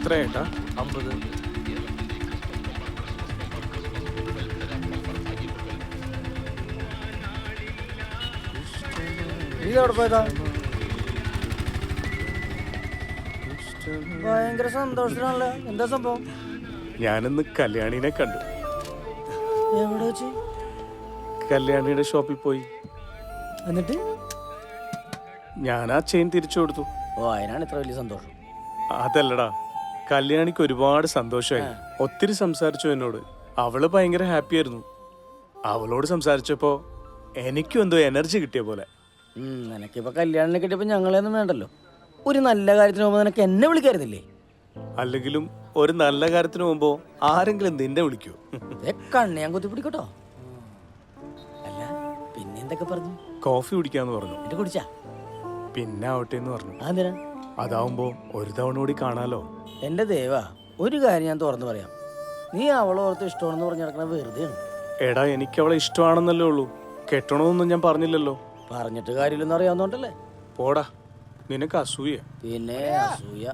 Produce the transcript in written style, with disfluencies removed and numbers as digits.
എത്ര ഏട്ടാ? 50. ഇതവിടെ പോയതാ? ഭയങ്കര സന്തോഷത്തിലാണല്ലോ. എന്താ സംഭവം? ഞാനിന്ന് കല്യാണിനെ കണ്ടു. എവിടെ വെച്ച്? കല്യാണിയുടെ ഷോപ്പിൽ പോയി. എന്നിട്ട് ഞാൻ ആ ചെയിൻ തിരിച്ചു കൊടുത്തു. ഓ, അതിനാണ് ഇത്ര വലിയ സന്തോഷം. അതല്ലടാ, കല്യാണിക്ക് ഒരുപാട് സന്തോഷമായി. ഒത്തിരി സംസാരിച്ചു എന്നോട്. അവള് ഭയങ്കര ഹാപ്പി ആയിരുന്നു. അവളോട് സംസാരിച്ചപ്പോ എനിക്കും എന്തോ എനർജി കിട്ടിയ പോലെ. നിനക്കിപ്പോ കല്യാണം കിട്ടിയപ്പോ ഞങ്ങളെയൊന്നും വേണ്ടല്ലോ. ഒരു നല്ല കാര്യത്തിന് പോകുമ്പോ നിനക്ക് എന്നെ വിളിക്കായിരുന്നില്ലേ? അല്ലെങ്കിലും ഒരു നല്ല കാര്യത്തിന് പോകുമ്പോ ആരെങ്കിലും നിന്നെ വിളിക്കൂ? കണ്ണ് ഞാൻ കുത്തി പിടിക്കട്ടോ. അല്ല, പിന്നെ എന്തൊക്കെ പറഞ്ഞു? കോഫി കുടിക്കാന്ന് പറഞ്ഞു. എന്നിട്ട് കുടിച്ചാ? പിന്നെ ആവട്ടെ എന്ന് പറഞ്ഞു. അതെന്തിനാ? അതാവുമ്പോ ഒരു തവണ കൂടി കാണാലോ. എന്റെ ദേവാ, ഒരു കാര്യം ഞാൻ തുറന്നു പറയാം. നീ അവളെ ഓർത്ത് ഇഷ്ടമാണെന്ന് പറഞ്ഞ് നടക്കണ വെറുതെയാണ്. എടാ, എനിക്ക് അവളെ ഇഷ്ടമാണെന്നല്ലേ ഉള്ളൂ. കെട്ടണമെന്നൊന്നും ഞാൻ പറഞ്ഞില്ലല്ലോ. പറഞ്ഞിട്ട് കാര്യമില്ലെന്ന് അറിയാവുന്നോണ്ടല്ലേ. പോടാ, നിനക്ക് അസൂയ. പിന്നെ അസൂയ.